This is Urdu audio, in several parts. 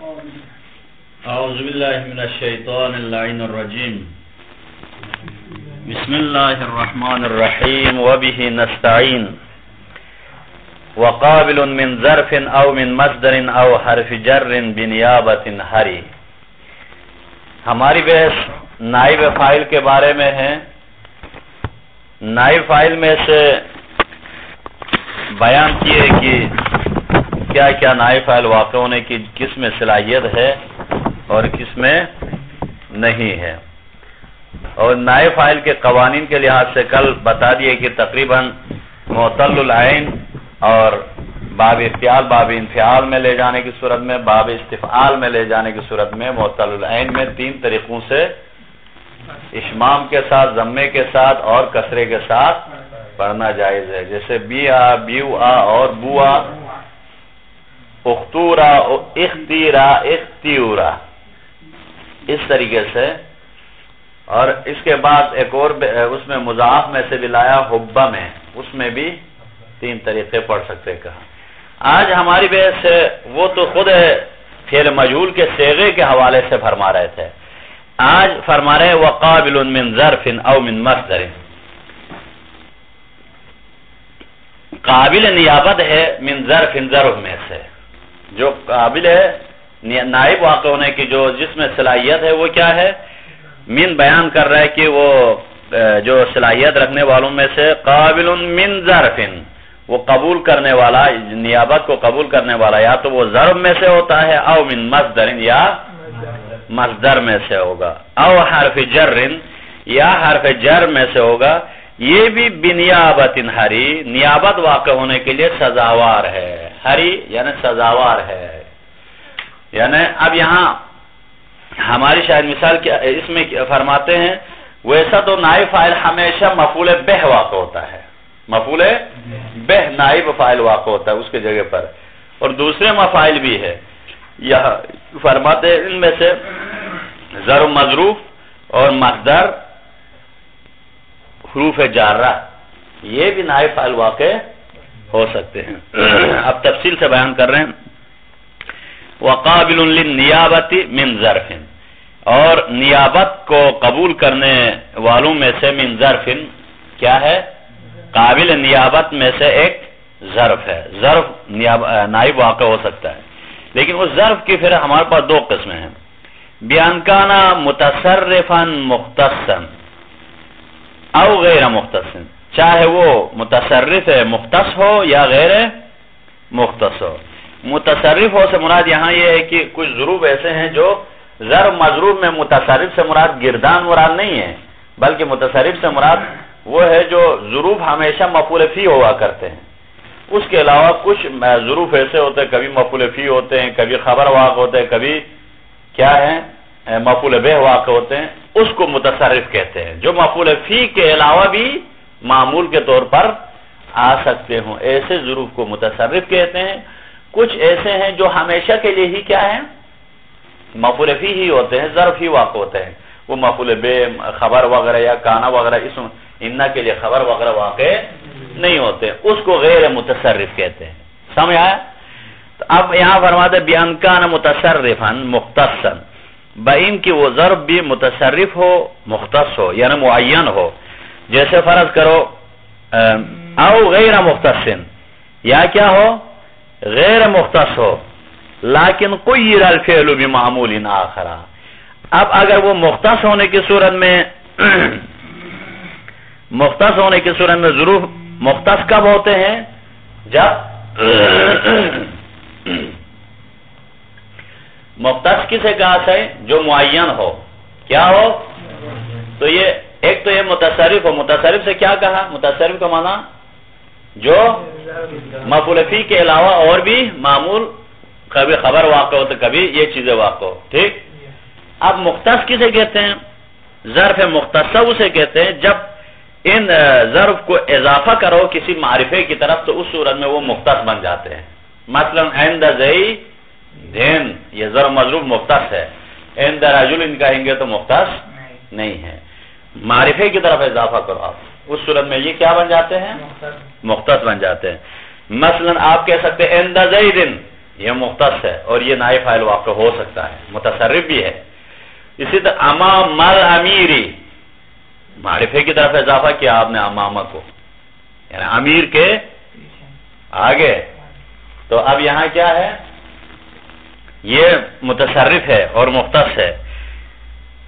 اعوذ باللہ من الشیطان اللعین الرجیم بسم اللہ الرحمن الرحیم وبہ نستعین وقابل من ظرف او من مصدر او حرف جر بنیابت حری. ہماری بحث نائب فاعل کے بارے میں ہے. نائب فاعل میں سے بیان کیے کہ کیا کیا نائب فاعل واقع ہونے کی کس میں صلاحیت ہے اور کس میں نہیں ہے، اور نائب فاعل کے قوانین کے لحاظ سے کل بتا دیے کہ تقریباً معتل العین اور باب افتعال باب انفعال میں لے جانے کی صورت میں، باب استفعال میں لے جانے کی صورت میں معتل العین میں تین طریقوں سے اشمام کے ساتھ، ضمے کے ساتھ اور کسرے کے ساتھ پڑھنا جائز ہے. جیسے بیا، بیوا اور بوا، اختورا، اختیرا، اختیورا، اس طریقے سے. اور اس کے بعد ایک اور اس میں مضاعف میں سے بھی لایا حبہ میں، اس میں بھی تین طریقے پڑھ سکتے کہا. آج ہماری بحث وہ تو خود فعل مجہول کے صیغے کے حوالے سے فرما رہے تھے. آج فرما رہے وقابل من ظرف او من مصدر. قابل نیابت ہے من ظرف، ظرف میں سے جو قابل ہے نائب واقع ہونے کی جو جس میں صلاحیت ہے وہ کیا ہے؟ من بیان کر رہا ہے کہ وہ جو صلاحیت رکھنے والوں میں سے قابل من ظرف، وہ قبول کرنے والا، نیابت کو قبول کرنے والا یا تو وہ ظرف میں سے ہوتا ہے او من مصدر، یا مصدر میں سے ہوگا، او حرف جر، یا حرف جر میں سے ہوگا. یہ بھی بنیابت حری، نیابت واقع ہونے کے لیے سزاوار ہے. حری یعنی سزاوار ہے. یعنی اب یہاں ہماری شاید مثال کیا اس میں فرماتے ہیں ویسا تو نائب فاعل ہمیشہ مفعول بہ واقع ہوتا ہے، مفعول بہ نائب فاعل واقع ہوتا ہے اس کے جگہ پر، اور دوسرے مفاعل بھی ہے. یہاں فرماتے ہیں ان میں سے ظرف مظروف اور مصدر حروف جارہ یہ بھی نائب فاعل واقع ہو سکتے ہیں. اب تفصیل سے بیان کر رہے ہیں. وقابل للنیابت من ظرف، اور نیابت کو قبول کرنے والوں میں سے من ظرف کیا ہے؟ قابل نیابت میں سے ایک ظرف ہے. ظرف نائب واقع ہو سکتا ہے، لیکن اس ظرف کی پھر ہمارے پاس دو قسمیں ہیں. بیان کانا متصرفا مختصا او غیر مختص، چاہے وہ متصرف مختص ہو یا غیر مختص ہو. متصرف ہو سے مراد یہاں یہ ہے کہ کچھ ظروف ایسے ہیں جو ظرف مضروب میں متصرف سے مراد گردان مراد نہیں ہے، بلکہ متصرف سے مراد وہ ہے جو ظروف ہمیشہ مفعول فی ہوا کرتے ہیں. اس کے علاوہ کچھ ظروف ایسے ہوتے ہیں کبھی مفعول فی ہوتے ہیں، کبھی خبر واقع ہوتے ہیں، کبھی کیا ہے مفعول بہ واقع ہوتے ہیں. اس کو متصرف کہتے ہیں جو مفعول فی کے علاوہ بھی معمول کے طور پر آ سکتے ہوں، ایسے ظروف کو متصرف کہتے ہیں. کچھ ایسے ہیں جو ہمیشہ کے لیے ہی کیا ہے مفعول فی ہی ہوتے ہیں، ظرف ہی واقع ہوتے ہیں. وہ مفعول بہ، خبر وغیرہ یا کانا وغیرہ اسم انا کے لیے خبر وغیرہ واقع نہیں ہوتے، اس کو غیر متصرف کہتے ہیں. سمجھ آیا؟ تو اب یہاں فرماتے بیان کانا متصرفا مختصا، بین کی وہ ظرف بھی متصرف ہو مختص ہو یعنی معین ہو. جیسے فرض کرو او غیر مختص، یا کیا ہو غیر مختص ہو لیکن غیر الفعل بمعمول آخر. اب اگر وہ مختص ہونے کی صورت میں مختص ہونے کی صورت میں ظروف مختص کب ہوتے ہیں؟ جب مختص کسے کہا ہے؟ جو معین ہو. کیا ہو؟ تو یہ ایک تو یہ متصرف ہو. متصرف سے کیا کہا؟ متصرف کا معنی جو مفعول فی کے علاوہ اور بھی معمول، کبھی خبر واقع ہوتے کبھی یہ چیزیں واقع ہو. ٹھیک. اب مختص کسے کہتے ہیں؟ ظرف مختص اسے کہتے ہیں جب ان ظرف کو اضافہ کرو کسی معرفے کی طرف تو اس صورت میں وہ مختص بن جاتے ہیں. مثلا عند زیدن یہ ظرف مضروب مختص ہے، عند رجل کہیں گے تو مختص نہیں ہے. معرفے کی طرف اضافہ کرو آپ، اس صورت میں یہ کیا بن جاتے ہیں؟ مختص بن جاتے ہیں. مثلا آپ کہہ سکتے ہیں عند زیدن، یہ مختص ہے اور یہ نائب فاعل واقع ہو سکتا ہے، متصرف بھی ہے. اسی طرح امام امیری، معرفے کی طرف اضافہ کیا آپ نے امامہ کو، یعنی امیر کے آگے. تو اب یہاں کیا ہے، یہ متصرف ہے اور مختص ہے.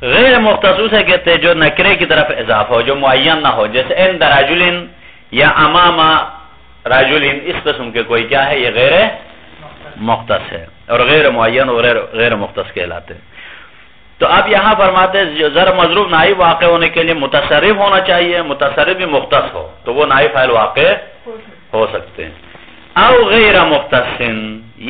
غیر مختص سے کہتے ہیں جو نکرے کی طرف اضافہ ہو، جو معین نہ ہو، جیسے عند رجل یا امام رجل، اس قسم کے کوئی کیا ہے، یہ غیر مختص ہے اور غیر معین اور غیر مختص کہلاتے ہیں. تو اب یہاں فرماتے ہیں ضرب مضروب نائب واقع ہونے کے لیے متصرف ہونا چاہیے، متصرف بھی مختص ہو تو وہ نائب فاعل واقع ہو سکتے ہیں. او غیر مختص،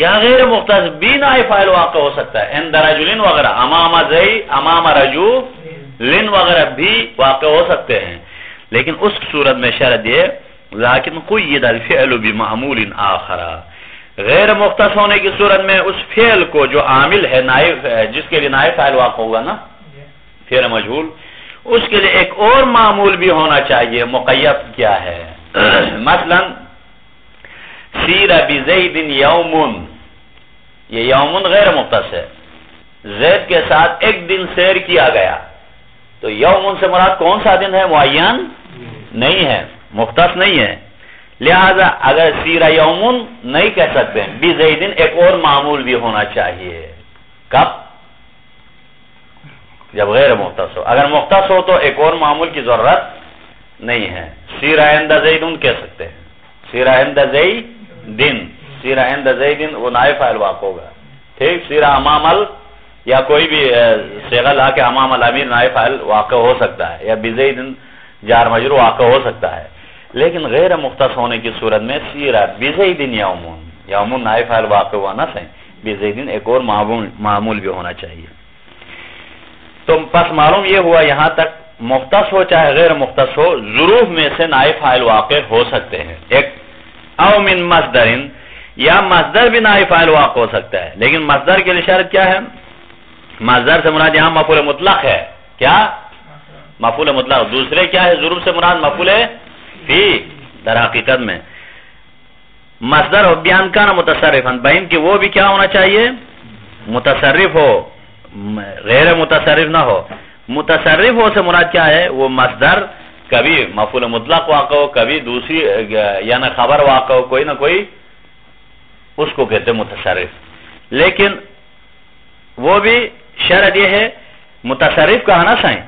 یا غیر مختص بھی نائب فاعل واقع ہو سکتا ہے، عند رجل وغیرہ، امام زید، امام رجل وغیرہ بھی واقع ہو سکتے ہیں. لیکن اس صورت میں شرط یہ لیکن قید الفعل بمعمول آخر، غیر مختص ہونے کی صورت میں اس فعل کو جو عامل ہے نائب، جس کے لیے نائب فاعل واقع ہوگا نا، فعل مجہول، اس کے لیے ایک اور معمول بھی ہونا چاہیے. مقید کیا ہے؟ مثلا سیر بزید یوم، یہ یوم غیر مختص ہے، زید کے ساتھ ایک دن سیر کیا گیا. تو یوم سے مراد کون سا دن ہے؟ معین نہیں ہے، مختص نہیں ہے. لہذا اگر سیرہ یومن نہیں کہہ سکتے ہیں، بزیدن ایک اور معمول بھی ہونا چاہیے. کب؟ جب غیر مختص ہو. اگر مختص ہو تو ایک اور معمول کی ضرورت نہیں ہے. سیرہ عند زیدن کہہ سکتے ہیں، سیرہ عند زیدن، سیرہ عند زیدن وہ نائب فاعل واقع ہوگا. ٹھیک، سیرہ امام ال یا کوئی بھی صیغہ لا کے امام الامیر نائب فاعل واقع ہو سکتا ہے، یا بزیدن جار مجرور واقع ہو سکتا ہے. لیکن غیر مختص ہونے کی صورت میں سیرہ بزیدن یومن، یومن نائب فاعل واقع ہوا نہ صحیح، بزیدن ایک اور معمول بھی ہونا چاہیے. تو پس معلوم یہ ہوا یہاں تک مختص ہو چاہے غیر مختص ہو، ظروف میں سے نائب فاعل واقع ہو سکتے ہیں. ایک او من مصدر، یا مصدر بھی نائب فاعل واقع ہو سکتا ہے. لیکن مصدر کے لیے شرط کیا ہے؟ مصدر سے مراد یہاں مفعول مطلق ہے. کیا؟ مفعول مطلق. دوسرے کیا ہے؟ ظروف سے مراد مفعول فی. در حقیقت میں مصدر ہو بیان کا نا متصرفن، بہن کہ وہ بھی کیا ہونا چاہیے؟ متصرف ہو، غیر متصرف نہ ہو. متصرف ہو سے مراد کیا ہے؟ وہ مصدر کبھی مفعول مطلق واقع ہو، کبھی دوسری یعنی خبر واقع ہو، کوئی نہ کوئی، اس کو کہتے ہیں متصرف. لیکن وہ بھی شرط یہ ہے متصرف کا نا سائیں.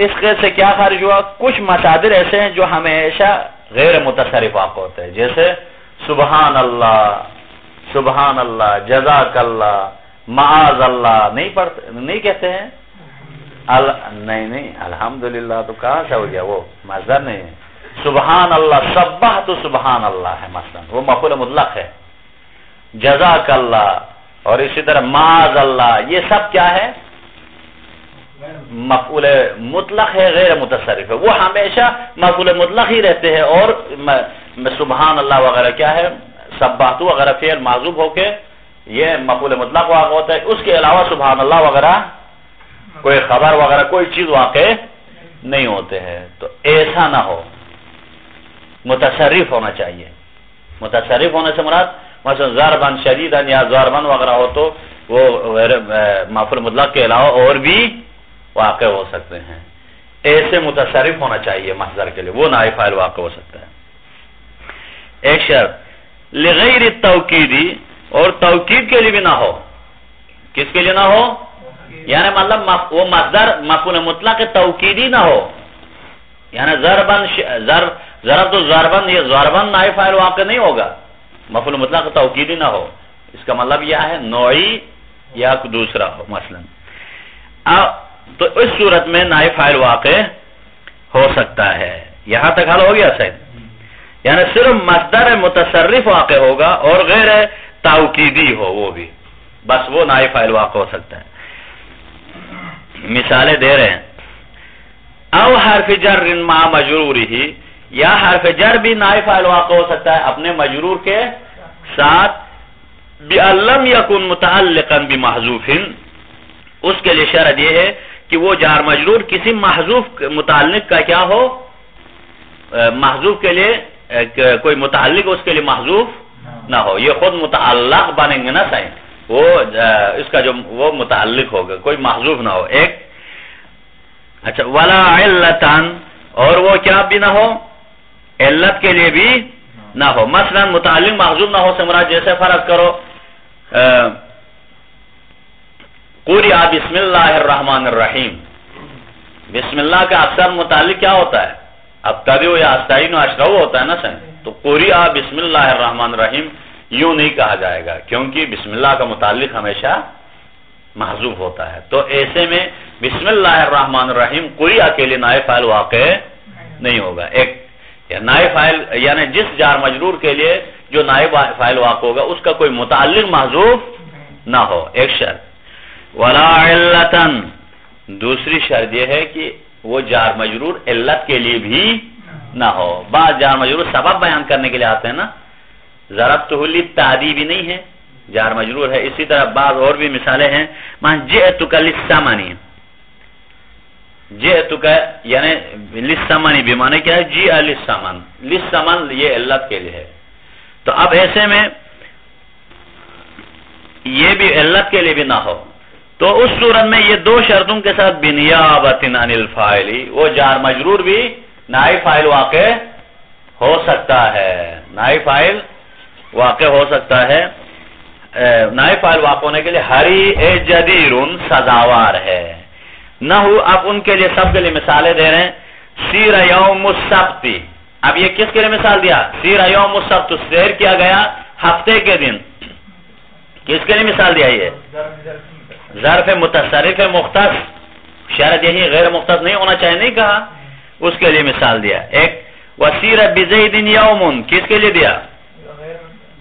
اس قید سے کیا خارج ہوا؟ کچھ مصادر ایسے ہیں جو ہمیشہ غیر متصرف واقع ہوتے ہیں، جیسے سبحان اللہ، سبحان اللہ، جزاک اللہ، معاذ اللہ. نہیں کہتے ہیں نہیں الحمدللہ. تو کہاں سے ہو گیا؟ وہ مصدر نہیں ہے. سبحان اللہ، سبحت سبحان اللہ ہے مثلا، وہ مفعول مطلق ہے. جزاک اللہ اور اسی طرح معاذ اللہ، یہ سب کیا ہے؟ مفعول مطلق ہے، غیر متصرف ہے. وہ ہمیشہ مفعول مطلق ہی رہتے ہیں. اور سبحان اللہ وغیرہ کیا ہے؟ سبحت وغیرہ فعل معذوف ہو کے یہ مفعول مطلق واقع ہوتا ہے. اس کے علاوہ سبحان اللہ وغیرہ کوئی خبر وغیرہ کوئی چیز واقع نہیں ہوتے ہیں. تو ایسا نہ ہو، متصرف ہونا چاہیے. متصرف ہونے سے مراد مثلا ضربن شدیدن یا ضربن وغیرہ ہو تو وہ غیر مفعول مطلق کے علاوہ اور بھی واقع ہو سکتے ہیں. ایسے متصرف ہونا چاہیے مصدر کے لیے، وہ نائب فاعل واقع ہو سکتا ہے. ایک شرط لغیر التوکیدی، اور توکید کے لیے بھی نہ ہو. کس کے لیے نہ ہو؟ یعنی مطلب وہ مصدر مفعول مطلق توکیدی نہ ہو. یعنی ضربن ضرب تو ضربن، یہ ضربن نائب فاعل واقع نہیں ہوگا، مفعول مطلق توکیدی نہ ہو. اس کا مطلب یہ ہے نوعی یا دوسرا ہو مثلا. تو اس صورت میں نائب فاعل واقع ہو سکتا ہے. یہاں تک حل ہو گیا صحیح. یعنی صرف مصدر متصرف واقع ہوگا اور غیر توکیدی ہو وہ بھی، بس وہ نائب فاعل واقع ہو سکتا ہے. مثالیں دے رہے ہیں. او حرف جر مع مجروری، یا حرف جر بھی نائب فاعل واقع ہو سکتا ہے اپنے مجرور کے ساتھ. بِأَن لَّمْ يَكُن مُتَعَلِّقًا بِمَحْذُوفٍ، اس کے لیے شرط یہ ہے کہ وہ جار مجرور کسی محذوف متعلق کا کیا ہو، محذوف کے لیے کوئی متعلق اس کے لیے محذوف نہ ہو. یہ خود متعلق بنیں گے نا صحیح, وہ اس کا جو وہ متعلق ہوگا, کوئی محذوف نہ ہو. ایک اچھا ولا علتن, اور وہ کیا بھی نہ ہو, علت کے لیے بھی نہ ہو. مثلا متعلق محذوف نہ ہو سے مراد جیسے فرض کرو قرئ بسم اللہ الرحمن الرحیم. بسم اللہ کا اکثر متعلق کیا ہوتا ہے, ابتدئ یا استعین و اشرع ہوتا ہے نا صحیح. تو قرئ بسم اللہ الرحمن الرحیم یوں نہیں کہا جائے گا, کیونکہ بسم اللہ کا متعلق ہمیشہ محذوف ہوتا ہے. تو ایسے میں بسم اللہ الرحمن الرحیم قرئ کے لیے نائب فاعل واقع نہیں ہوگا. ایک نائب فاعل یعنی جس جار مجرور کے لیے جو نائب فاعل واقع ہوگا اس کا کوئی متعلق محذوف نہ ہو, ایک شرط. ولا علتن, دوسری شرط یہ ہے کہ وہ جار مجرور علت کے لیے بھی نہ ہو. بعض جار مجرور سبب بیان کرنے کے لیے آتے ہیں نا, ضربتہ للتعذیب نہیں ہے, جار مجرور ہے. اسی طرح بعض اور بھی مثالیں ہیں, جئتک للثمن, جئتک یعنی للثمن بمعنی کیا ہے, جیء للثمن, للثمن یہ علت کے لیے ہے. تو اب ایسے میں یہ بھی علت کے لیے بھی نہ ہو, تو اس صورت میں یہ دو شرطوں کے ساتھ بنیابت عن الفاعل, وہ جار مجرور بھی نائب فاعل واقع ہو سکتا ہے, نائب فاعل واقع ہو سکتا ہے. نائب فاعل واقع ہونے کے لیے ہری اے جدیر سزاوار ہے. نہ ہو, اب ان کے لیے سب کے لیے مثالیں دے رہے ہیں. سیر یوم السبت, اب یہ کس کے لیے مثال دیا, سیر یوم السبت, سیر کیا گیا ہفتے کے دن. کس کے لیے مثال دیا, یہ ظرف متصرف مختص, شرط یہی غیر مختص نہیں ہونا چاہیے نہیں کہا, اس کے لیے مثال دیا. ایک وسیر بزید یوم, کس کے لیے دیا,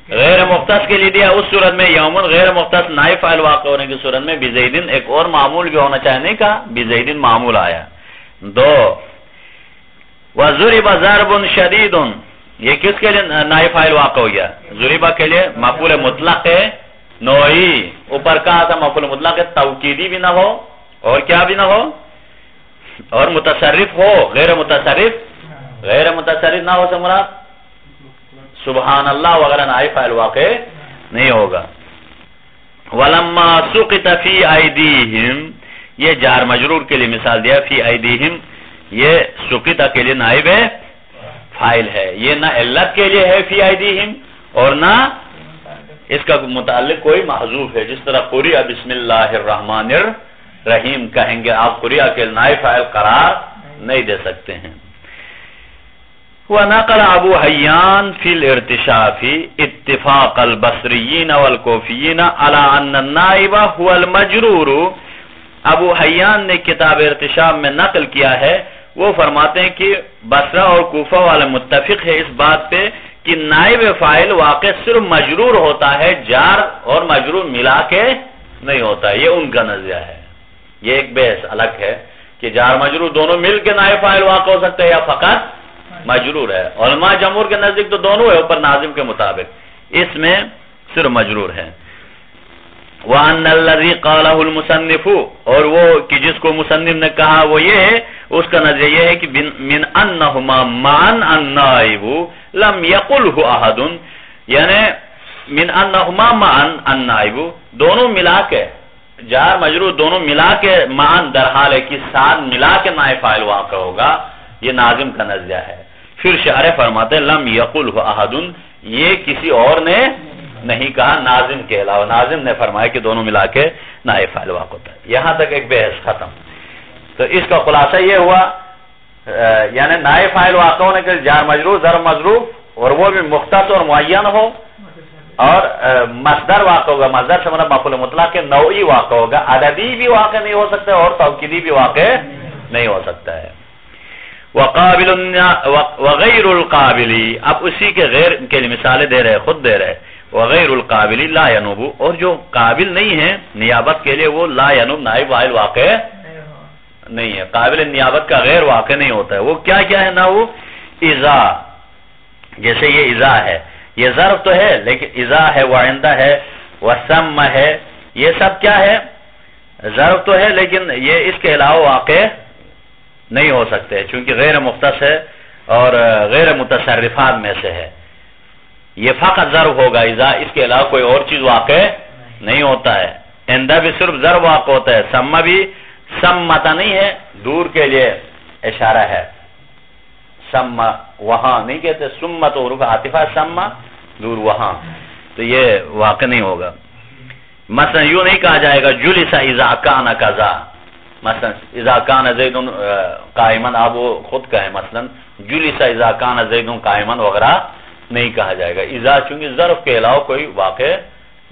غیر مختص کے لیے دیا. اس صورت میں یومن غیر مختص نائب فاعل واقع ہونے کی صورت میں بزیدن ایک اور معمول بھی ہونا چاہیے نہیں کہا, بزیدن معمول آیا. دو وضرب ضرب شدید, یہ کس کے لیے نائب فاعل واقع ہو گیا, ضربہ کے لیے مفعول مطلق نوعی, اوپر کہا تھا مفعول مطلق توکیدی بھی نہ ہو اور کیا بھی نہ ہو, اور متصرف ہو, غیر متصرف, غیر متصرف نہ ہو سے مراد سبحان اللہ وغیرہ نائب فاعل واقع نہیں ہوگا. ولما سقط فی ایدیہم, یہ جار مجرور کے لیے مثال دیا. فی ایدیہم یہ سقط کے لیے نائب فاعل ہے, یہ نہ علت کے لیے ہے فی ایدیہم اور نہ اس کا متعلق کوئی محذوف ہے. جس طرح قرئ بسم اللہ الرحمن الرحیم کہیں گے, آپ قرئ کے نائب فاعل قرار نہیں دے سکتے ہیں. وَنَقَلَ ابو حیان فی الارتشاف اتفاق البصریین والکوفیین علی ان النائب هو المجرور. ابو حیان نے کتاب ارتشاف میں نقل کیا ہے, وہ فرماتے ہیں کہ بصرہ اور کوفہ والے متفق ہے اس بات پہ کہ نائب فاعل واقع صرف مجرور ہوتا ہے, جار اور مجرور ملا کے نہیں ہوتا ہے. یہ ان کا نظریہ ہے. یہ ایک بحث الگ ہے کہ جار مجرور دونوں مل کے نائب فاعل واقع ہو سکتے ہیں یا فقط مجرور ہے. علماء جمہور کے نزدیک تو دونوں ہے, اوپر ناظم کے مطابق, اس میں صرف مجرور ہے. وَأَنَّ الَّذِي قَالَهُ الْمُصَنِّفُ, اور وہ کہ جس کو مصنف نے کہا وہ یہ ہے, اس کا نظریہ یہ ہے کہ من انہما معاً النائب لم یقلہ احد, یعنی من انہما معاً النائب, دونوں ملا کے جار مجرور دونوں ملا کے معاً در حال ہے کہ ساتھ ملا کے نائب فاعل واقع ہوگا, یہ ناظم کا نظریہ ہے. پھر شارح فرماتے ہیں لم یقلہ احد, یہ کسی اور نے نہیں کہا ناظم کے علاوہ. ناظم نے فرمایا کہ دونوں ملا کے نائب فاعل واقع ہوتا ہے. یہاں تک ایک بحث ختم. تو اس کا خلاصہ یہ ہوا, یعنی نائب فاعل واقع ہونے کے جار مجرور ضرب مظروف, اور وہ بھی مختص اور معین ہو, اور مصدر واقع ہوگا. مصدر سے مراد مفعول مطلق کے نوعی واقع ہوگا, عددی بھی واقع نہیں ہو سکتا اور توکیدی بھی واقع نہیں ہو سکتا ہے. وقابل وغیر القابل, اب اسی کے غیر کے لیے مثالیں دے رہے, خود دے رہے. وغیر القابل لا ینوب, اور جو قابل نہیں ہے نیابت کے لیے وہ لا ینوب نائب فاعل واقع نہیں ہے. قابل نیابت کا غیر واقع نہیں ہوتا ہے. وہ کیا کیا ہے, نہ وہ اذا, جیسے یہ اذا ہے, یہ ظرف تو ہے لیکن اذا ہے, وعندہ ہے, وسم ہے, یہ سب کیا ہے, ظرف تو ہے لیکن یہ اس کے علاوہ واقع نہیں ہو سکتے چونکہ غیر مختص ہے اور غیر متصرفات میں سے ہے. یہ فقط ظرف ہوگا اذا اس کے علاوہ کوئی اور چیز واقع نہیں ہوتا ہے. عند بھی صرف ظرف واقع ہوتا ہے. سما بھی سمتا نہیں ہے, دور کے لیے اشارہ ہے. سما وہاں نہیں کہتے, سمت حروف عاطفہ, سما دور وہاں, تو یہ واقع نہیں ہوگا. مثلا یوں نہیں کہا جائے گا جلس اذا کان کذا, مثلا اذا کان زید قائما, آپ وہ خود کہیں مثلا جلس اذا کان زید قائما وغیرہ نہیں کہا جائے گا. اذا چونکہ ظرف کے علاوہ کوئی واقع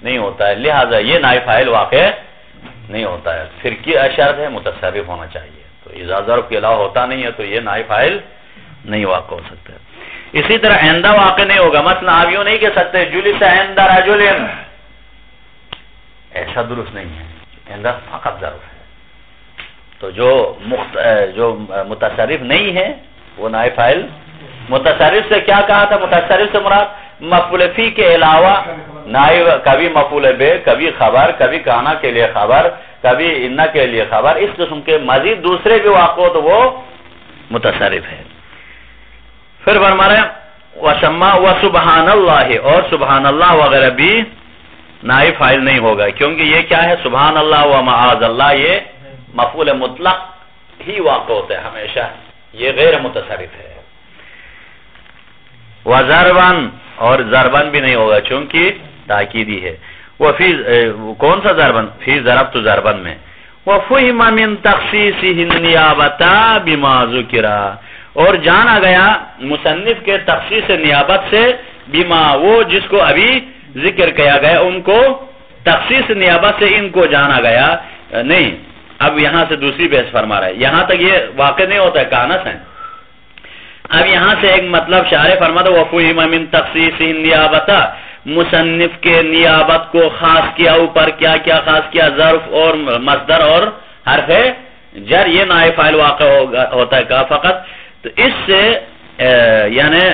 نہیں ہوتا ہے, لہذا یہ نائب فاعل واقع نہیں ہوتا ہے. پھر کی شرط ہے متصرف ہونا چاہیے, تو اذا ظرف کے علاوہ ہوتا نہیں ہے تو یہ نائب فاعل نہیں واقع ہو سکتا ہے. اسی طرح عندہ واقع نہیں ہوگا. مثلا آپ یوں نہیں کہہ سکتے جلس عند رجل, ایسا درست نہیں ہے, عندہ فقط ظرف ہے. تو جو متصرف نہیں ہے وہ نائب فاعل. متصرف سے کیا کہا تھا؟ متصرف سے مراد مفعول فی کے علاوہ نائب, کبھی مفعول بے, کبھی خبر, کبھی کانا کے لیے خبر, کبھی انا کے لیے خبر, اس قسم کے مزید دوسرے بھی واقع ہو تو وہ متصرف ہے. پھر فرما رہے ہیں وسما و سبحان اللہ, اور سبحان اللہ وغیرہ بھی نائب فاعل نہیں ہوگا, کیونکہ یہ کیا ہے؟ سبحان اللہ و معاذ اللہ, یہ مفعول مطلق ہی واقع ہوتا ہے ہمیشہ, یہ غیر متصرف ہے. وَزَرْبًا, اور ضربن بھی نہیں ہوگا چونکہ تاکیدی ہے. وفی کون سا ضربن؟ فی ضربت ضربن میں. وَفُهِمَ مِن تَخْصِيصِهِ النِّيَابَةَ بِمَا ذُكِرَ, اور جانا گیا مصنف کے تخصیص نیابت سے بما, وہ جس کو ابھی ذکر کیا گیا ان کو تخصیص نیابت سے ان کو جانا گیا نہیں. اب یہاں سے دوسری بحث فرما رہا ہے, یہاں تک یہ واقع نہیں ہوتا ہے, کانس ہے. اب یہاں سے ایک مطلب شارح فرماتا وَفُهِمَ مِن تَخْصِيصِهِ النِّيَابَةَ, مصنف کے نیابت کو خاص کیا, اوپر کیا کیا خاص کیا؟ ظرف اور مصدر اور حرف جر, یہ نائب فاعل واقع ہوتا ہے کا فقط. تو اس سے یعنی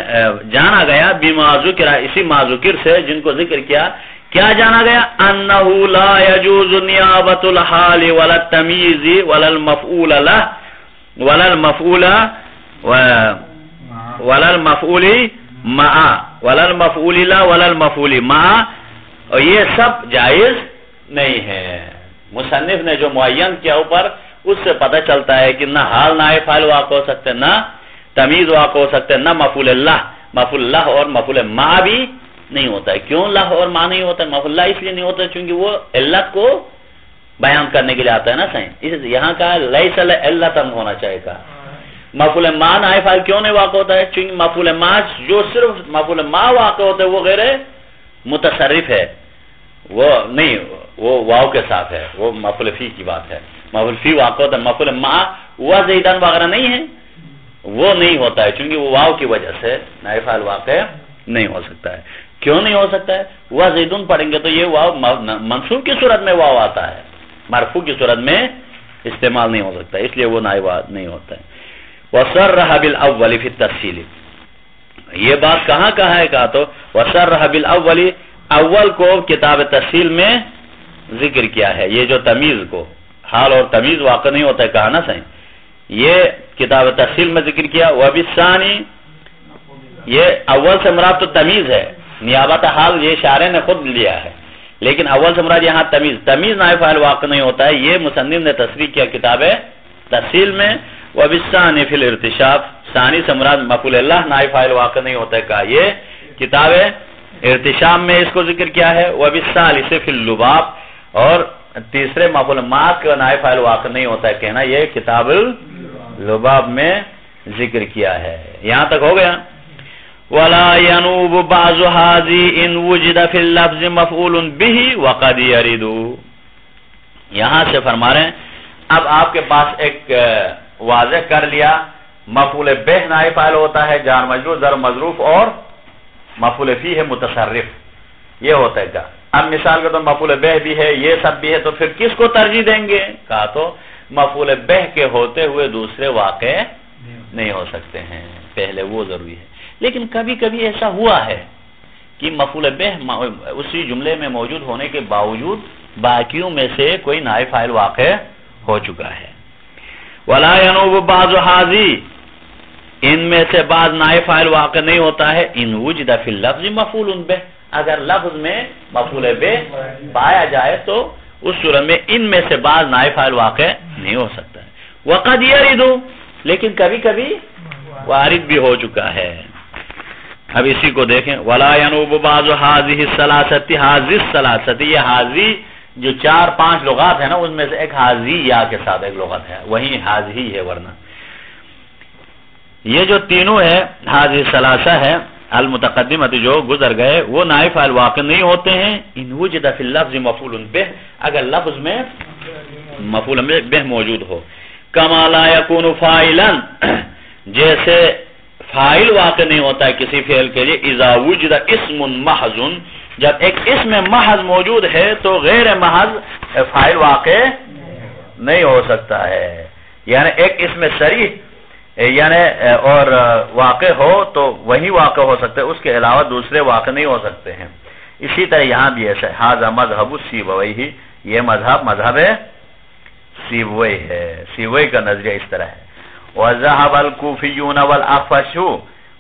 جانا گیا بما ذکر, اسی ما ذکر سے جن کو ذکر کیا, کیا جانا گیا؟ انه لا يجوز نیابت الحال ولا التمییز ولا المفعول له ولا المفعول ولا المفعول مع ولا المفعول لا ولا المفعول مع, اور یہ سب جائز نہیں ہے. مصنف نے جو معین کیا اوپر, اس سے پتہ چلتا ہے کہ نہ حال نائب فاعل واقع ہو سکتے, نہ تمیز واقع ہو سکتے, نہ مفعول اللہ اور مفعول مع بھی نہیں ہوتا ہے. کیوں لہ اور مع نہیں ہوتا ہے؟ مفعول اللہ اس لیے نہیں ہوتا ہے چونکہ وہ علت کو بیان کرنے کے لیے آتا ہے نا صحیح. یہاں کا لیس علت ہونا چاہیے کا. مفعول مع نائب فاعل کیوں نہیں واقع ہوتا ہے؟ چونکہ مفعول مع جو صرف مفعول مع واقع ہوتا ہے وہ غیر متصرف ہے, وہ نہیں, وہ واو کے ساتھ ہے, وہ مفعول فی کی بات ہے. مفعول فی واقع ہوتا ہے, مفعول مع و زیدان وغیرہ نہیں ہے, وہ نہیں ہوتا ہے چونکہ وہ واو کی وجہ سے نائب فاعل واقع نہیں ہو سکتا ہے. کیوں نہیں ہو سکتا ہے؟ وہ زیدون پڑھیں گے تو یہ واو منصوب کی صورت میں واو آتا ہے, مرفوع کی صورت میں استعمال نہیں ہو سکتا, اس لیے وہ نائب نہیں ہوتا ہے. وَصَرَّحَ بِالْأَوَّلِ فِي التَّفْصِيلِ, یہ بات کہاں کہا ہے؟ کہا تو وَصَرَّحَ بِالْأَوَّلِ, اول کو کتاب تفصیل میں ذکر کیا ہے. یہ جو تمیز کو, حال اور تمیز واقع نہیں ہوتا ہے کہا نا صحیح, یہ کتاب تفصیل میں ذکر کیا. وَبِالثَّانِي, یہ اول سے مراد تو تمیز ہے, نیابت حال یہ شارح نے خود لیا ہے, لیکن اول سے مراد یہاں تمیز. تمیز نائب فاعل واقع نہیں ہوتا ہے, یہ مصنف نے تصریح کیا کتاب تفصیل میں. وَبِالثَّانِي فِي الْارْتِشَافِ, ثانی سے مراد مفعول اللہ نائب فاعل واقع نہیں ہوتا ہے کہا, یہ کتاب ارتشام میں اس کو ذکر کیا ہے. وَبِالثَّالِثِ فِي اللُّبَابِ, اور تیسرے مفعول مع کا نائب فاعل واقع نہیں ہوتا ہے کہنا, یہ کتاب اللباب میں ذکر کیا ہے. یہاں تک ہو گیا. وَلَا يَنُوبُ بَعْضُ هَذِهِ إِنْ وُجِدَ فِي اللَّفْظِ مَفْعُولٌ بِهِ وَقَدْ يَرِدُ. یہاں سے فرما رہے ہیں اب آپ کے پاس ایک واضح کر لیا, مفعول بہ نائب فاعل ہوتا ہے, جار مجرور ظرف مظروف, اور مفعول فی ہے متصرف, یہ ہوتا ہے. کہا اب مثال کا تو مفعول بہ بھی ہے, یہ سب بھی ہے, تو پھر کس کو ترجیح دیں گے؟ کہا تو مفعول بہ کے ہوتے ہوئے دوسرے واقع نہیں ہو سکتے ہیں, پہلے وہ ضروری ہے. لیکن کبھی کبھی ایسا ہوا ہے کہ مفعول بہ اسی جملے میں موجود ہونے کے باوجود باقیوں میں سے کوئی نائب فاعل واقع ہو چکا ہے. وَلَا يَنُوبُ بَعْضُ هَذِهِ ان میں سے بعض نائب فاعل واقع نہیں ہوتا ہے ان وجد فی اللفظ مفعول بہ، اگر لفظ میں مفعول بہ پایا جائے تو اس صورت میں ان میں سے بعض نائب فاعل واقع نہیں ہو سکتا ہے. وقد یرد، لیکن کبھی کبھی وارد بھی ہو چکا ہے. اب اسی کو دیکھیں، ولا ینوب بعض هذه الثلاثه هذه الثلاثه، یہ حاضی جو 4-5 لغات ہیں نا اس میں سے ایک حاضی یا کے ساتھ ایک لغت ہے، وہی حاضی ہے. ورنہ یہ جو تینوں ہے حاضی ثلاثہ ہے المتقدمت جو گزر گئے وہ نائب فاعل واقع نہیں ہوتے ہیں ان وجد فی اللفظ مفعول بہ، اگر لفظ میں مفعول بہ موجود ہو. کما لا یکون فاعلا، جیسے فاعل واقع نہیں ہوتا ہے کسی فعل کے لیے اذا وجد اسم محض، جب ایک اسم محض موجود ہے تو غیر محض فاعل واقع نہیں ہو سکتا ہے. یعنی ایک اسم صریح یعنی اور واقع ہو تو وہی واقع ہو سکتے، اس کے علاوہ دوسرے واقع نہیں ہو سکتے ہیں. اسی طرح یہاں بھی ایسا ہے، ھذا مذہب سیبویہ، یہ مذہب سیبوی ہے. سیبوی کا نظریہ اس طرح ہے. وذهب الكوفيون والاخفش،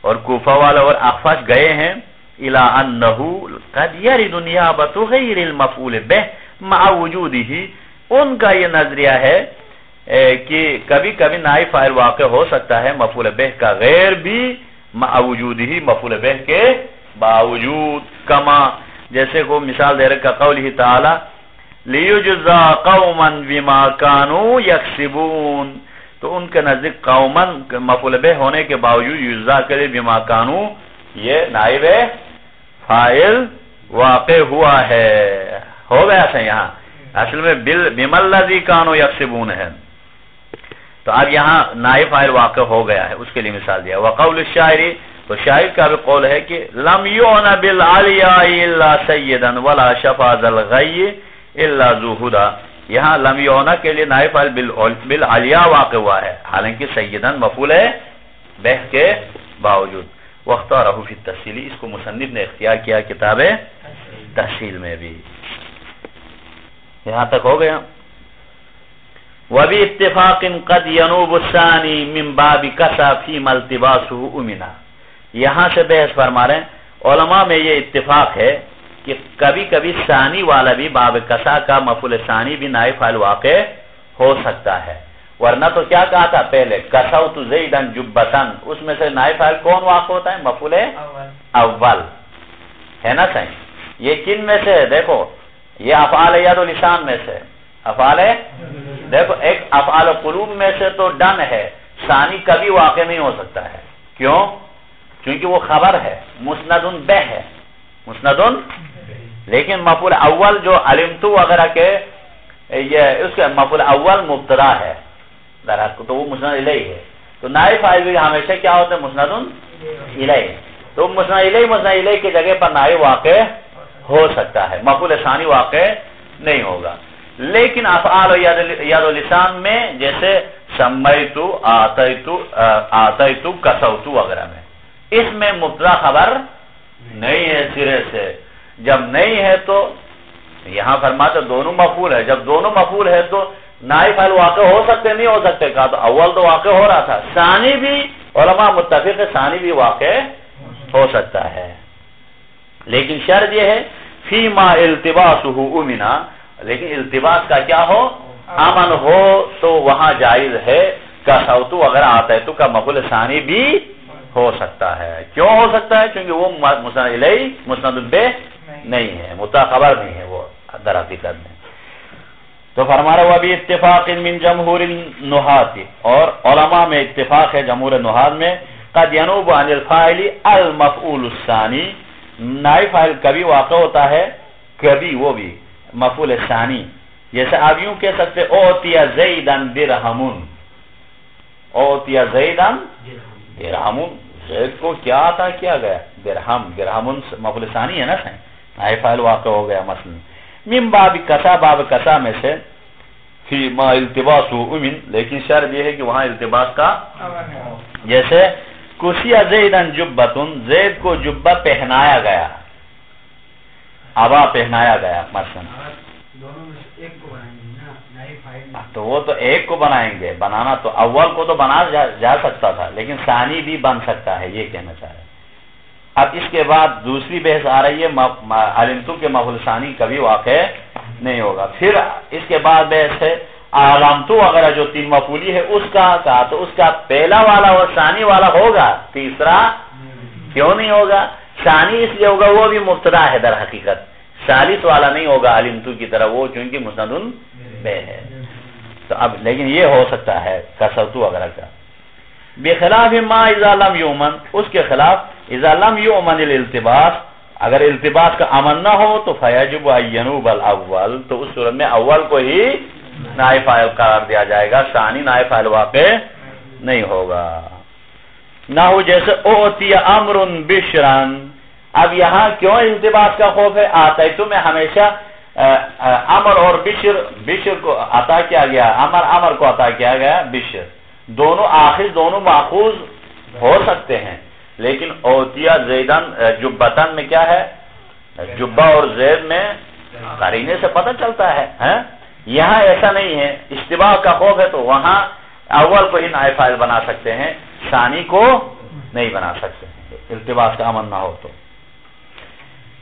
اور کوفہ والا اور اخفش گئے ہیں الى انه قد يرد نيابه غير المفعول به مع وجوده، ان کا یہ نظریہ ہے کہ کبھی کبھی نائب فاعل واقع ہو سکتا ہے مفعول بہ کا غیر بھی مع وجودہ، مفعول بہ کے باوجود. کما، جیسے کو مثال دے رکھا قوله تعالی لیجزا قوما بما كانوا یکسبون، تو ان کے نزدیک قومن مفعول بہ ہونے کے باوجود یجزا کرے بما كانوا، یہ نائب فاعل واقع ہوا ہے. ہو گیا تھا یہاں اصل میں بما الذی كانوا یکسبون ہے، تو اب یہاں نائب فاعل واقع ہو گیا ہے، اس کے لیے مثال دیا. وقول الشاعر، تو شاعر کا بھی قول ہے کہ لم یعن بالعلیاء الا سیدا ولا شفا ذا الغی الا ذو ہدی، یہاں لم یعن کے لیے نائب فاعل بالعلیاء واقع ہوا ہے، حالانکہ سیدن مفعول ہے بہ کے باوجود. واختارہ فی التفصیل، اس کو مصنف نے اختیار کیا کتاب تحصیل میں بھی. یہاں تک ہو گیا. وَبِاتِّفَاقٍ قَدْ يَنُوبُ الثَّانِي مِنْ بَابِ كَسَى فِيمَا الْتِبَاسُهُ أُمِنَا، یہاں سے بحث فرما رہے ہیں علماء میں یہ اتفاق ہے کہ کبھی کبھی ثانی والا بھی باب کسا کا مفعول ثانی بھی نائب فاعل واقع ہو سکتا ہے. ورنہ تو کیا کہا تھا پہلے، کسوت زیدا جبتن، اس میں سے نائب فاعل کون واقع ہوتا ہے؟ مفعول اول ہے نا صحیح. یہ کن میں سے ہے؟ دیکھو یہ افعال ید و لسان میں سے، افعال دیکھو ایک افعال قلوب میں سے تو ڈن ہے، ثانی کبھی واقع نہیں ہو سکتا ہے. کیوں؟ کیونکہ وہ خبر ہے، مسند بہ ہے، مسند. لیکن مفعول اول جو علمتو وغیرہ کے یہ اس کا مفعول اول مبتدا ہے تو وہ مسند الیہ ہے. تو نائب فاعل بھی ہمیشہ کیا ہوتا ہے؟ مسند الیہ. تو مسند الیہ کی جگہ پر نائب واقع ہو سکتا ہے، مفعول ثانی واقع نہیں ہوگا. لیکن افعال ید و لسان میں جیسے سمیتو، آتیتو، کسوتو وغیرہ میں، اس میں مبتدا خبر نہیں ہے سرے سے. جب نہیں ہے تو یہاں فرماتے دونوں مفعول ہے، جب دونوں مفعول ہے تو نائب فاعل واقع ہو سکتے نہیں ہو سکتے. کہا تو اول تو واقع ہو رہا تھا، ثانی بھی علماء متفق ہے ثانی بھی واقع ہو سکتا ہے. لیکن شرط یہ ہے فیما التباسہ امنا، لیکن التباس کا کیا ہو؟ امن ہو تو وہاں جائز ہے. کسوتو وغیرہ آتیتو کا مفعول ثانی بھی ہو سکتا ہے. کیوں ہو سکتا ہے؟ کیونکہ وہ مسند الیہ مسند بہ نہیں ہے، متخبر نہیں ہے وہ در حقیقت میں. تو فرما رہا وہ بھی اتفاق من جمہور النحاة، اور علماء میں اتفاق ہے جمہور نحاة میں، قد ینوب عن الفاعل المفعول الثانی، نائب فاعل کبھی واقع ہوتا ہے کبھی وہ بھی مفعول ثانی. جیسے آپ یوں کہہ سکتے اوتیا زیدن درہمون، اوتیا زیدن درہمون، زید کو کیا عطا کیا گیا؟ درہم. درہمون مفعول ثانی ہے نا، نائب فاعل واقع ہو گیا. مثلا من باب کسا، باب کسا میں سے فی ما التباس امن، لیکن شرط یہ ہے کہ وہاں التباس کا، جیسے کسیا زیدن جبتن، زید کو جبہ پہنایا گیا، عبا پہنایا گیا مثلا. دونوں میں سے ایک کو بنائیں گے نا نائب فاعل، تو وہ تو ایک کو بنائیں گے، بنانا تو اول کو تو بنا جا سکتا تھا، لیکن ثانی بھی بن سکتا ہے، یہ کہنا چاہ رہے ہیں۔ اب اس کے بعد دوسری بحث آ رہی ہے، علمتو کے مفعول ثانی کبھی واقع نہیں ہوگا۔ پھر اس کے بعد بحث ہے علامتو وغیرہ جو تین مفعولی ہے اس کا کہا، تو اس کا پہلا والا اور ثانی والا ہوگا، تیسرا کیوں نہیں ہوگا؟ ثانی اس لیے ہوگا وہ بھی مبتدا ہے در حقیقت، ثالث والا نہیں ہوگا علمتو کی طرح، وہ چونکہ مسند بے ہے۔ تو اب لیکن یہ ہو سکتا ہے کسرتو وغیرہ کا، بخلاف ما اذا لم یؤمن، اس کے خلاف اذا لم یؤمن الالتباس، اگر التباس کا امن نہ ہو تو فیجب ان ینوب الاول، تو اس صورت میں اول کو ہی نائب فاعل قرار دیا جائے گا، ثانی نائب فاعل واقع نہیں ہوگا۔ نہ ہو جیسے اوتی امر بشرن، اب یہاں کیوں التباس کا خوف ہے؟ آتیتو میں ہمیشہ امر اور بشر کو عطا کیا گیا، امر کو عطا کیا گیا، بشر دونوں آخر دونوں ماخوذ ہو سکتے ہیں، لیکن اوتیا زیدن جبتن میں کیا ہے؟ جبہ اور زید میں قرینے سے پتہ چلتا ہے، یہاں ایسا نہیں ہے، اشتباہ کا خوف ہے تو وہاں اول کو ہی نائب فاعل بنا سکتے ہیں، ثانی کو نہیں بنا سکتے ہیں، التباس کا امن نہ ہو تو۔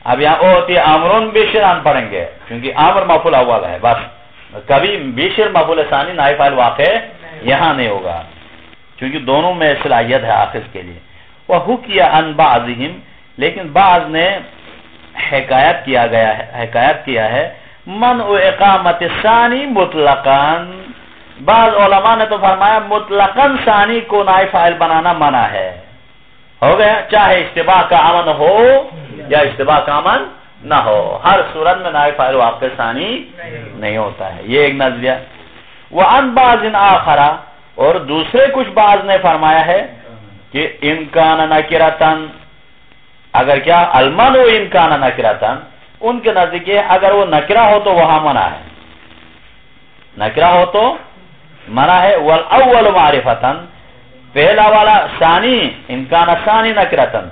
اب یہاں اوتی امرن بشرن پڑھیں گے کیونکہ امر مفعول اول ہے، بس کبھی بشر مفعول ثانی نائب فاعل واقع یہاں نہیں ہوگا کیونکہ دونوں میں صلاحیت ہے آخر کے لیے۔ وحکی عن بعضهم، لیکن بعض نے حکایت کیا ہے منع اقامت ثانی مطلقاً، بعض علماء نے تو فرمایا مطلقاً ثانی کو نائب فاعل بنانا منع ہے، ہو گیا چاہے اشتباہ کا امن ہو یا اشتباہ کا امن نہ ہو، ہر صورت میں نائب فاعل واقع ثانی نہیں ہوتا ہے، یہ ایک نظریہ۔ وعن بعض آخر، اور دوسرے کچھ بعض نے فرمایا ہے کہ امکان نکرتن، اگر کیا المنع امکان نکرتن، ان کے نزدیک اگر وہ نکرہ ہو تو وہاں منع ہے، نکرہ ہو تو منع ہے۔ والاول معرفتن، پہلا والا ثانی امکان ثانی نکرتن،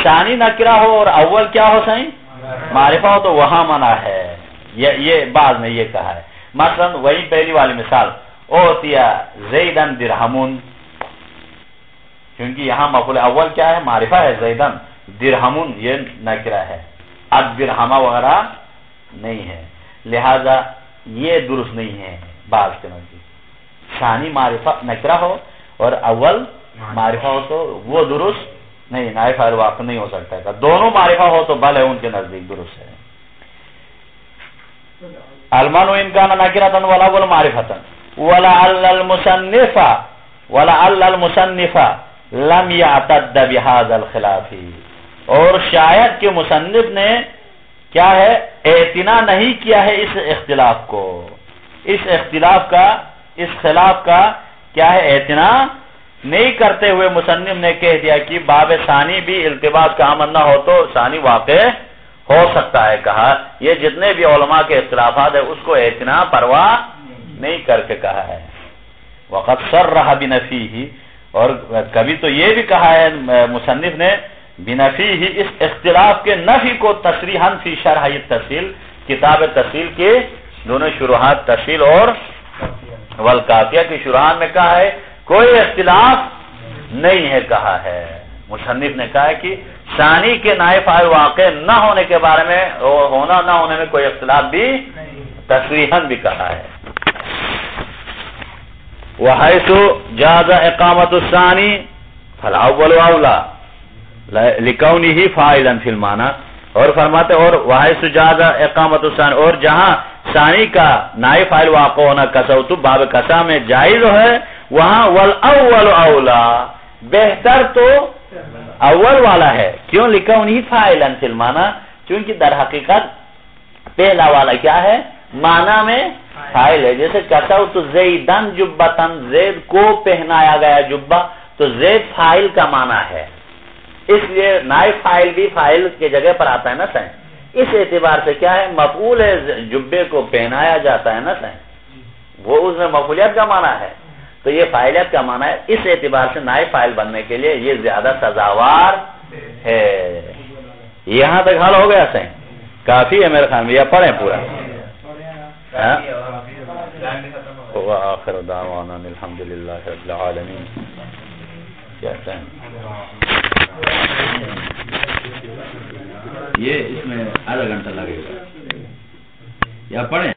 ثانی نکرہ ہو اور اول کیا ہو صحیح معرفہ ہو تو وہاں منع ہے، یہ بعض نے یہ کہا ہے۔ مثلا وہی پہلی والی مثال اوتیا زیدن درہمون، کیونکہ یہاں مفعول اول کیا ہے؟ معرفہ ہے، زیدن، درہمون یہ نکرہ ہے، اب درہمہ وغیرہ نہیں ہے، لہذا یہ درست نہیں ہے بعض کے نزدیک، ثانی معرفہ نکرہ ہو اور اول معرفہ ہو تو وہ درست نہیں، نائب فاعل واقع نہیں ہو سکتا ہے، دونوں معرفہ ہو تو بل ہے ان کے نزدیک درست ہے۔ المنع امکان نکرتن والاول معرفتن ولعل المصنف لم یعتد بهذا الخلاف، اور شاید کہ مصنف نے کیا ہے اعتنا نہیں کیا ہے اس اختلاف کو، اس خلاف کا کیا ہے اعتنا نہیں کرتے ہوئے مصنف نے کہہ دیا کہ باب ثانی بھی التباس کا امن نہ ہو تو ثانی واقع ہو سکتا ہے، کہا یہ جتنے بھی علماء کے اختلافات ہیں اس کو اعتنا پرواہ نہیں کر کے کہا ہے۔ وقد صرح بنفیہ، اور کبھی تو یہ بھی کہا ہے مصنف نے بنفیہ، اس اختلاف کے نفی کو تصریحاً فی شرح التفصیل، کتاب تفصیل کے دونوں شروحات تفصیل اور والکافیہ کی شروحات میں کہا ہے کوئی اختلاف نہیں ہے، کہا ہے مصنف نے کہا ہے کہ ثانی کے نائب فاعل واقع نہ ہونے کے بارے میں، ہونا نہ ہونے میں کوئی اختلاف بھی تصریحاً بھی کہا ہے۔ وحیث جاز اقامت الثانی فالاول اولا لکونہ فاعلا فی المعنی، اور فرماتے اور وحیث جاز اقامت الثانی، اور جہاں ثانی کا نائب فاعل واقع ہونا کسوتو باب کسا میں جائز ہے، وہاں والاول اولا بہتر تو اول والا ہے، کیوں؟ لکونہ فاعلا فی المعنی، کیونکہ در حقیقت پہلا والا کیا ہے؟ معنی میں فاعل ہے، جیسے کسوت زیدن جبتن، زید کو پہنایا گیا جبہ، تو زید فاعل کا معنی ہے، اس لیے نائب فاعل بھی فاعل کے جگہ پر آتا ہے نا سائن، اس اعتبار سے کیا ہے مفعول ہے، جبے کو پہنایا جاتا ہے نا سائن، وہ اس میں مفعولیت کا معنی ہے تو یہ فاعلیت کا معنی ہے، اس اعتبار سے نائب فاعل بننے کے لیے یہ زیادہ سزاوار ہے۔ یہاں تک حل ہو گیا سائن، کافی ہے میرے خیال میں، یہ پڑھیں پورا۔ وآخر دعوانا الحمدللہ رب العالمین. کہتے ہیں یہ اس میں آدھا گھنٹہ لگے گا یا پڑھیں.